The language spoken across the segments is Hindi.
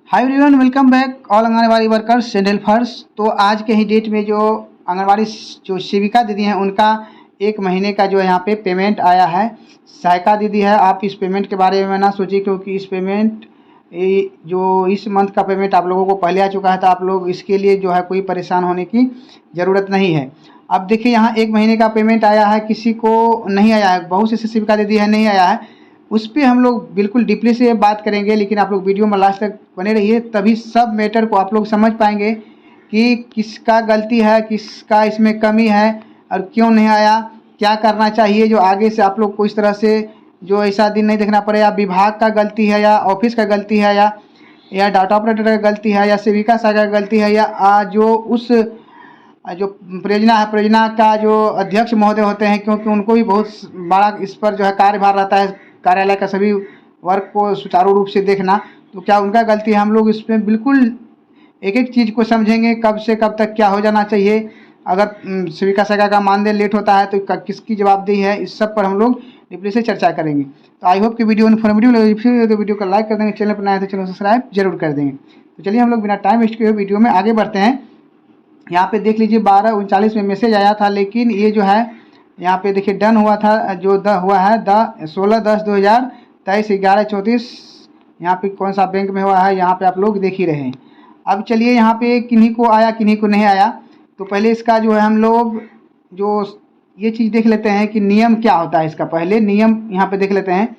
Hi everyone, welcome back all anganwadi workers and helpers. तो आज के ही डेट में जो आंगनबाड़ी जो सेविका दीदी हैं उनका एक महीने का जो है यहाँ पे पेमेंट आया है। सहायिका दीदी है, आप इस पेमेंट के बारे में ना सोचिए, क्योंकि इस पेमेंट जो इस मंथ का पेमेंट आप लोगों को पहले आ चुका है, तो आप लोग इसके लिए जो है कोई परेशान होने की ज़रूरत नहीं है। अब देखिए, यहाँ एक महीने का पेमेंट आया है, किसी को नहीं आया है, बहुत सी सेविका दीदी है नहीं आया है। उस पर हम लोग बिल्कुल डीपली से बात करेंगे, लेकिन आप लोग वीडियो में लास्ट तक बने रहिए, तभी सब मैटर को आप लोग समझ पाएंगे कि किसका गलती है, किसका इसमें कमी है और क्यों नहीं आया, क्या करना चाहिए जो आगे से आप लोग को इस तरह से जो ऐसा दिन नहीं देखना पड़े। या विभाग का गलती है, या ऑफिस का गलती है, या डाटा ऑपरेटर का गलती है, या सेविका सहायिका का गलती है, या जो उस जो परियोजना है, परियोजना का जो अध्यक्ष महोदय होते हैं, क्योंकि उनको भी बहुत बड़ा इस पर जो है कार्यभार रहता है, कार्यालय का सभी वर्क को सुचारू रूप से देखना। तो क्या उनका गलती है, हम लोग इसमें बिल्कुल एक एक चीज़ को समझेंगे, कब से कब तक क्या हो जाना चाहिए। अगर सेविका सहायिका का मानदेय लेट होता है तो किसकी जवाबदेही है, इस सब पर हम लोग डीपली से चर्चा करेंगे। तो आई होप कि वीडियो इन्फॉर्मेटिव लगे, फिर तो वीडियो को लाइक कर देंगे, चैनल पर नया है तो चैनल सब्सक्राइब जरूर कर देंगे। तो चलिए हम लोग बिना टाइम वेस्ट किए वीडियो में आगे बढ़ते हैं। यहाँ पे देख लीजिए 12:39 में मैसेज आया था, लेकिन ये जो है यहाँ पे देखिए डन हुआ था, जो हुआ है 16/10/2023 11:34। यहाँ पे कौन सा बैंक में हुआ है, यहाँ पे आप लोग देख ही रहे हैं। अब चलिए यहाँ पे किन्हीं को आया किन्हीं को नहीं आया, तो पहले इसका जो है हम लोग जो ये चीज़ देख लेते हैं कि नियम क्या होता है। इसका पहले नियम यहाँ पे देख लेते हैं।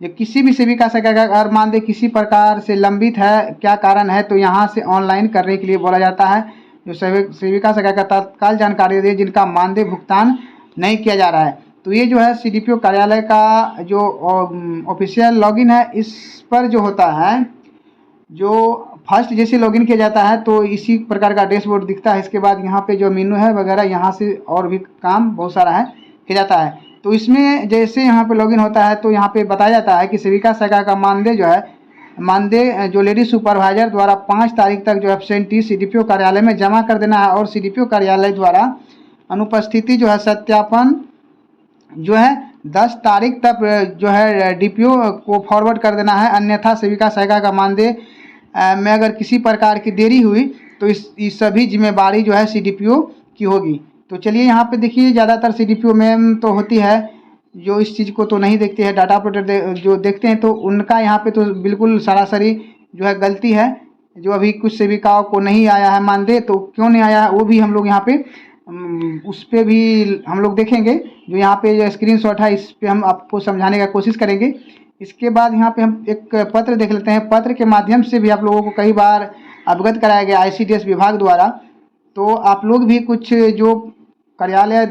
जो किसी भी सेविका सहायिका का अगर मानदेय किसी प्रकार से लंबित है, क्या कारण है, तो यहाँ से ऑनलाइन करने के लिए बोला जाता है। जो सेविका सहायिका का तत्काल जानकारी दे जिनका मानदेय भुगतान नहीं किया जा रहा है, तो ये जो है सीडीपीओ कार्यालय का जो ऑफिशियल लॉगिन है, इस पर जो होता है, जो फर्स्ट जैसे लॉगिन किया जाता है तो इसी प्रकार का डैशबोर्ड दिखता है। इसके बाद यहाँ पे जो मेनू है वगैरह, यहाँ से और भी काम बहुत सारा है किया जाता है। तो इसमें जैसे यहाँ पे लॉगिन होता है तो यहाँ पे बताया जाता है कि सेविका सहायिका का मानदेय जो है, मानदेय जो लेडी सुपरवाइजर द्वारा 5 तारीख तक जो एब्सेंटी सीडीपीओ कार्यालय में जमा कर देना है, और सीडीपीओ कार्यालय द्वारा अनुपस्थिति जो है सत्यापन जो है 10 तारीख तक जो है डीपीओ को फॉरवर्ड कर देना है। अन्यथा सेविका सहायिका का मानदेय में अगर किसी प्रकार की देरी हुई तो इस सभी जिम्मेवारी जो है सीडीपीओ की होगी। तो चलिए यहाँ पे देखिए, ज़्यादातर सीडीपीओ में तो होती है, जो इस चीज़ को तो नहीं देखते हैं, डाटा ऑपरेटर जो देखते हैं, तो उनका यहाँ पे तो बिल्कुल सरासरी जो है गलती है। जो अभी कुछ सेविकाओं को नहीं आया है मानदेय, तो क्यों नहीं आया है वो भी हम लोग यहाँ पे उस पर भी हम लोग देखेंगे। जो यहाँ पे जो स्क्रीनशॉट है, इस पे हम आपको समझाने का कोशिश करेंगे। इसके बाद यहाँ पे हम एक पत्र देख लेते हैं। पत्र के माध्यम से भी आप लोगों को कई बार अवगत कराया गया आईसीडीएस विभाग द्वारा। तो आप लोग भी कुछ जो कार्यालय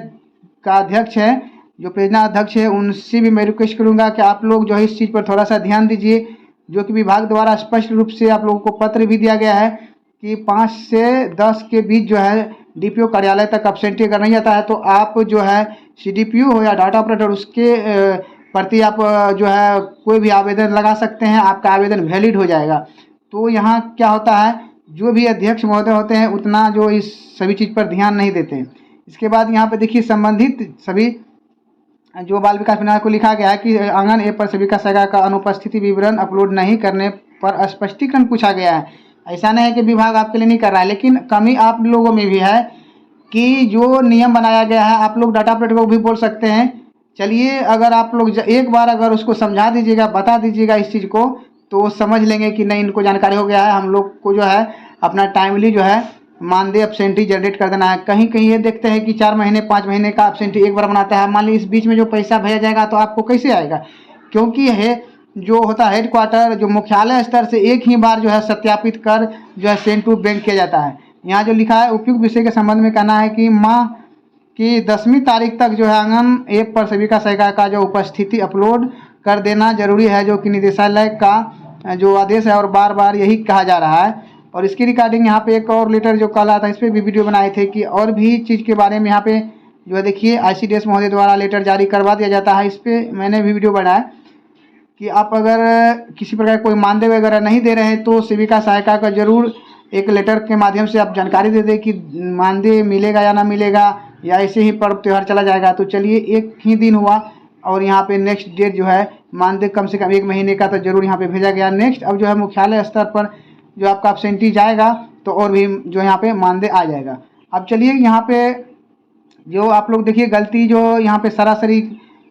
का अध्यक्ष है, जो परियोजना अध्यक्ष है, उनसे भी मैं रिक्वेस्ट करूँगा कि आप लोग जो है इस चीज़ पर थोड़ा सा ध्यान दीजिए। जो कि विभाग द्वारा स्पष्ट रूप से आप लोगों को पत्र भी दिया गया है कि 5 से 10 के बीच जो है डीपीओ कार्यालय तक एब्सेंटी अगर नहीं जाता है तो आप जो है सीडीपीओ हो या डाटा ऑपरेटर, उसके प्रति आप जो है कोई भी आवेदन लगा सकते हैं, आपका आवेदन वैलिड हो जाएगा। तो यहाँ क्या होता है, जो भी अध्यक्ष महोदय होते हैं उतना जो इस सभी चीज़ पर ध्यान नहीं देते। इसके बाद यहाँ पे देखिए, संबंधित सभी जो बाल विकास विभाग को लिखा गया है कि आंगन ऐप पर सेविका सहायिका का अनुपस्थिति विवरण अपलोड नहीं करने पर स्पष्टीकरण पूछा गया है। ऐसा नहीं है कि विभाग आपके लिए नहीं कर रहा है, लेकिन कमी आप लोगों में भी है कि जो नियम बनाया गया है, आप लोग डाटा ऑपरेटर को भी बोल सकते हैं। चलिए, अगर आप लोग एक बार अगर उसको समझा दीजिएगा, बता दीजिएगा इस चीज़ को, तो वो समझ लेंगे कि नहीं, इनको जानकारी हो गया है। हम लोग को जो है अपना टाइमली जो है मानदेय एब्सेंटी जनरेट कर देना है। कहीं कहीं ये देखते हैं कि 4 महीने 5 महीने का एब्सेंटी एक बार बनाता है। मान ली इस बीच में जो पैसा भेजा जाएगा तो आपको कैसे आएगा, क्योंकि है जो होता है हेडक्वार्टर, जो मुख्यालय स्तर से एक ही बार जो है सत्यापित कर जो है सेंड टू बैंक किया जाता है। यहाँ जो लिखा है, उपयुक्त विषय के संबंध में कहना है कि माह की 10वीं तारीख तक जो है आंगन ऐप पर सेविका सहायिका का जो उपस्थिति अपलोड कर देना जरूरी है, जो कि निदेशालय का जो आदेश है, और बार बार यही कहा जा रहा है। और इसकी रिगार्डिंग यहाँ पे एक और लेटर जो कल आता है, इस पर भी वीडियो बनाए थे कि और भी चीज़ के बारे में यहाँ पे जो है देखिए आईसीडीएस महोदय द्वारा लेटर जारी करवा दिया जाता है। इस पर मैंने भी वीडियो बनाया कि आप अगर किसी प्रकार कोई मानदेय वगैरह नहीं दे रहे हैं तो सेविका सहायिका का जरूर एक लेटर के माध्यम से आप जानकारी दे दें कि मानदेय मिलेगा या ना मिलेगा, या ऐसे ही पर्व त्यौहार चला जाएगा। तो चलिए, एक ही दिन हुआ और यहाँ पे नेक्स्ट डेट जो है मानदेय कम से कम 1 महीने का तो जरूर यहाँ पे भेजा गया। नेक्स्ट अब जो है मुख्यालय स्तर पर जो आपका एब्सेंटी जाएगा तो और भी जो यहाँ पे मानदेय आ जाएगा। अब चलिए यहाँ पे जो आप लोग देखिए गलती जो यहाँ पे सरासरी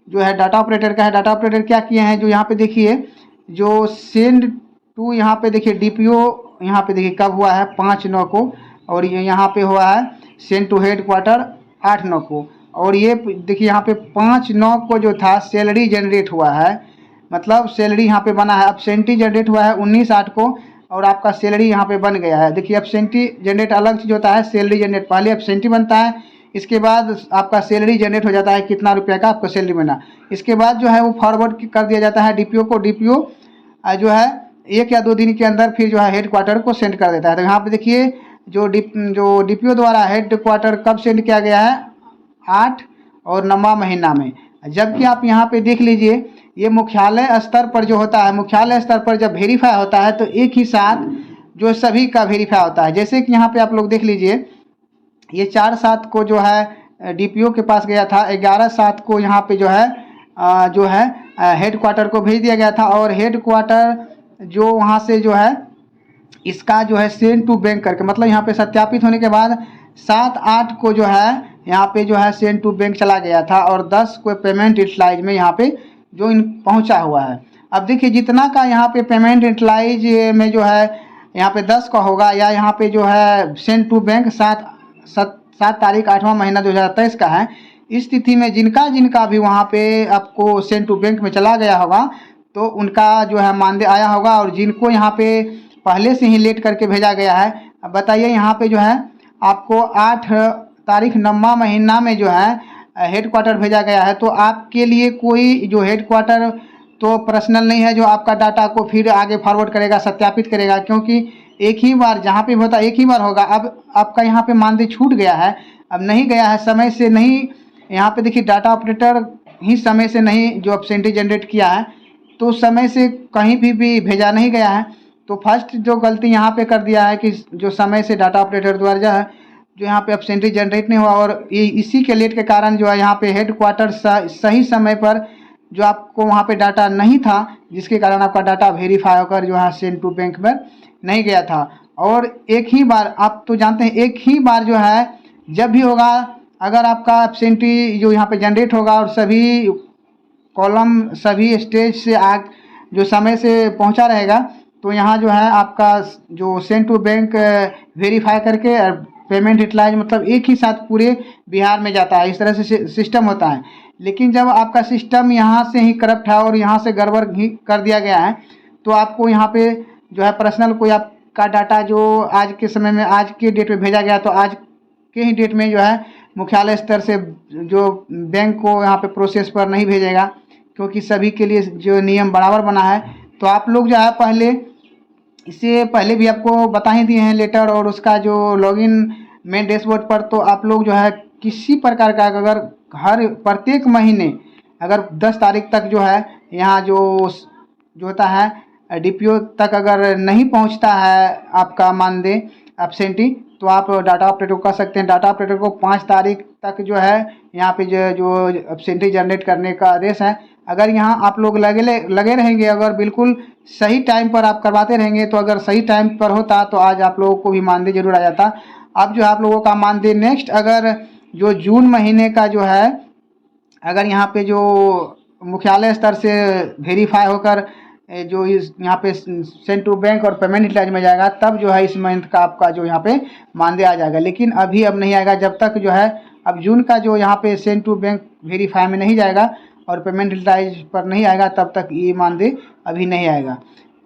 जो है डाटा ऑपरेटर का है। डाटा ऑपरेटर क्या किए हैं, जो यहाँ पे देखिए जो सेंड टू यहाँ पे देखिए डीपीओ यहाँ पे देखिए कब हुआ है 5/9 को, और ये यहाँ पे हुआ है सेंड टू हेड क्वार्टर 8/9 को, और ये देखिए यहाँ पे 5/9 को जो था सैलरी जनरेट हुआ है, मतलब सैलरी यहाँ पे बना है। एब्सेंटी जनरेट हुआ है 19/8 को और आपका सैलरी यहाँ पे बन गया है। देखिए एब्सेंटी जनरेट अलग चीज़ होता है, सैलरी जनरेट पहले एब्सेंटी बनता है, इसके बाद आपका सैलरी जनरेट हो जाता है कितना रुपये का आपको सैलरी बना, इसके बाद जो है वो फॉरवर्ड कर दिया जाता है डीपीओ को। डीपीओ जो है 1 या 2 दिन के अंदर फिर जो है हेड क्वार्टर को सेंड कर देता है। तो यहाँ पे देखिए जो डीपीओ द्वारा हेड क्वार्टर कब सेंड किया गया है 8 और 9वां महीना में। जबकि आप यहाँ पे देख लीजिए ये मुख्यालय स्तर पर जो होता है, मुख्यालय स्तर पर जब वेरीफाई होता है तो एक ही साथ जो सभी का वेरीफाई होता है। जैसे कि यहाँ पे आप लोग देख लीजिए ये 4/7 को जो है डीपीओ के पास गया था, 11/7 को यहाँ पे जो है हेड क्वार्टर को भेज दिया गया था, और हेड क्वार्टर जो वहाँ से जो है इसका जो है सेंड टू बैंक करके, मतलब यहाँ पे सत्यापित होने के बाद 7/8 को जो है यहाँ पे जो है सेंड टू बैंक चला गया था, और 10 को पेमेंट यूटिलाइज में यहाँ पे जो पहुँचा हुआ है। अब देखिए जितना का यहाँ पे पेमेंट यूटिलाइज में जो है यहाँ पे 10 का होगा, या यहाँ पे जो है सेंड टू बैंक 7 तारीख 8वां महीना 2023 का है, इस तिथि में जिनका भी वहाँ पे आपको सेंड टू बैंक में चला गया होगा तो उनका जो है मानदेय आया होगा, और जिनको यहाँ पे पहले से ही लेट करके भेजा गया है। अब बताइए यहाँ पे जो है आपको 8 तारीख 9वां महीना में जो है हेड क्वार्टर भेजा गया है, तो आपके लिए कोई जो हेड क्वार्टर तो पर्सनल नहीं है जो आपका डाटा को फिर आगे फॉरवर्ड करेगा, सत्यापित करेगा, क्योंकि एक ही बार जहाँ पे होता एक ही बार होगा। अब आपका यहाँ पे मानदेय छूट गया है, अब नहीं गया है समय से, नहीं यहाँ पे देखिए डाटा ऑपरेटर ही समय से नहीं जो एब्सेंटी जनरेट किया है तो समय से कहीं भी भेजा नहीं गया है। तो फर्स्ट जो गलती यहाँ पे कर दिया है कि जो समय से डाटा ऑपरेटर द्वारा जो यहाँ पे एब्सेंटी जनरेट नहीं हुआ, और ये इसी के लेट के कारण जो है यहाँ पे हेड क्वार्टर सही समय पर जो आपको वहाँ पे डाटा नहीं था, जिसके कारण आपका डाटा वेरीफाई होकर जो है सेंड टू बैंक में नहीं गया था। और एक ही बार आप तो जानते हैं एक ही बार जो है जब भी होगा, अगर आपका एब्सेंटी जो यहाँ पे जनरेट होगा और सभी कॉलम सभी स्टेज से जो समय से पहुँचा रहेगा, तो यहाँ जो है आपका जो सेंड टू बैंक वेरीफाई करके पेमेंट यूटिलाइज मतलब एक ही साथ पूरे बिहार में जाता है। इस तरह से सिस्टम होता है। लेकिन जब आपका सिस्टम यहाँ से ही करप्ट है और यहाँ से गड़बड़ ही कर दिया गया है, तो आपको यहाँ पे जो है पर्सनल कोई आपका डाटा जो आज के समय में आज के डेट में भेजा गया, तो आज के ही डेट में जो है मुख्यालय स्तर से जो बैंक को यहाँ पे प्रोसेस पर नहीं भेजेगा, क्योंकि सभी के लिए जो नियम बराबर बना है। तो आप लोग जो है पहले इससे पहले भी आपको बता ही दिए हैं लेटर और उसका जो लॉगिन मेन डैशबोर्ड पर, तो आप लोग जो है किसी प्रकार का अगर हर प्रत्येक महीने अगर 10 तारीख तक जो है यहाँ जो होता है डीपीओ तक अगर नहीं पहुँचता है आपका मानदेय एब्सेंटी, तो आप डाटा ऑपरेटर को कर सकते हैं। डाटा ऑपरेटर को 5 तारीख तक जो है यहाँ पे जो एब्सेंटी जनरेट करने का आदेश है। अगर यहाँ आप लोग लगे रहेंगे, अगर बिल्कुल सही टाइम पर आप करवाते रहेंगे, तो अगर सही टाइम पर होता तो आज आप लोगों को भी मानदेय जरूर आ जाता। अब जो आप लोगों का मानदेय नेक्स्ट अगर जो जून महीने का जो है अगर यहाँ पे जो मुख्यालय स्तर से वेरीफाई होकर जो इस यहाँ पे सेंड टू बैंक और पेमेंट यूटिलाइज में जाएगा, तब जो है इस मंथ का आपका जो यहाँ पे मानदेय आ जाएगा। लेकिन अब नहीं आएगा जब तक जो है अब जून का जो यहाँ पे सेंड टू बैंक वेरीफाई में नहीं जाएगा और पेमेंट यूटिलाइज पर नहीं आएगा, तब तक ये मानदेय अभी नहीं आएगा।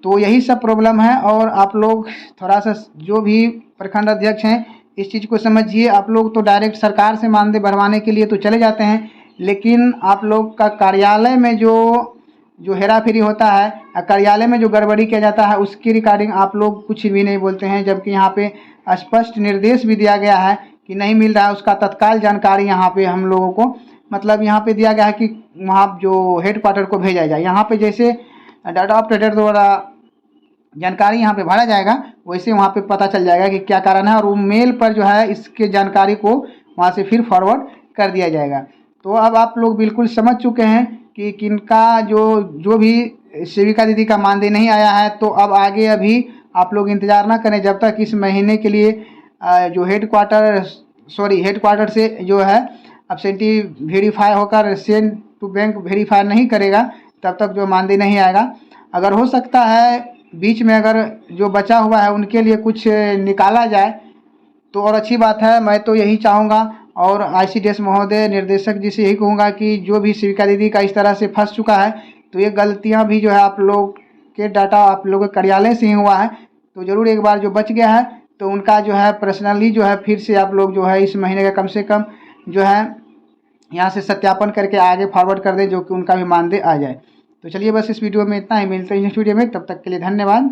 तो यही सब प्रॉब्लम है। और आप लोग थोड़ा सा जो भी प्रखंड अध्यक्ष हैं इस चीज़ को समझिए। आप लोग तो डायरेक्ट सरकार से मानदेय भरवाने के लिए तो चले जाते हैं, लेकिन आप लोग का कार्यालय में जो हेरा फेरी होता है, कार्यालय में जो गड़बड़ी किया जाता है, उसकी रिगार्डिंग आप लोग कुछ भी नहीं बोलते हैं। जबकि यहाँ पे स्पष्ट निर्देश भी दिया गया है कि नहीं मिल रहा है उसका तत्काल जानकारी यहाँ पे हम लोगों को मतलब यहाँ पे दिया गया है कि वहाँ जो हेड क्वार्टर को भेजा जाए। यहाँ पे जैसे डाटा ऑपरेटर द्वारा जानकारी यहाँ पे भरा जाएगा, वैसे वहाँ पे पता चल जाएगा कि क्या कारण है, और वो मेल पर जो है इसके जानकारी को वहाँ से फिर फॉरवर्ड कर दिया जाएगा। तो अब आप लोग बिल्कुल समझ चुके हैं कि किनका जो भी सेविका दीदी का मानदेय नहीं आया है, तो अब आगे अभी आप लोग इंतज़ार ना करें जब तक इस महीने के लिए जो हेडक्वार्टर से जो है एब्सेंटी वेरीफाई होकर सेंड टू बैंक वेरीफाई नहीं करेगा, तब तक जो मानदेय नहीं आएगा। अगर हो सकता है बीच में अगर जो बचा हुआ है उनके लिए कुछ निकाला जाए तो और अच्छी बात है। मैं तो यही चाहूँगा और ICDS महोदय निर्देशक जी से यही कहूँगा कि जो भी सेविका दीदी का इस तरह से फंस चुका है, तो ये गलतियाँ भी जो है आप लोग के डाटा आप लोगों के कार्यालय से ही हुआ है, तो ज़रूर एक बार जो बच गया है तो उनका जो है पर्सनली जो है फिर से आप लोग जो है इस महीने का कम से कम जो है यहाँ से सत्यापन करके आगे फॉरवर्ड कर दें, जो कि उनका भी मानदेय आ जाए। तो चलिए बस इस वीडियो में इतना ही, मिलते हैं नेक्स्ट वीडियो में, तब तक के लिए धन्यवाद।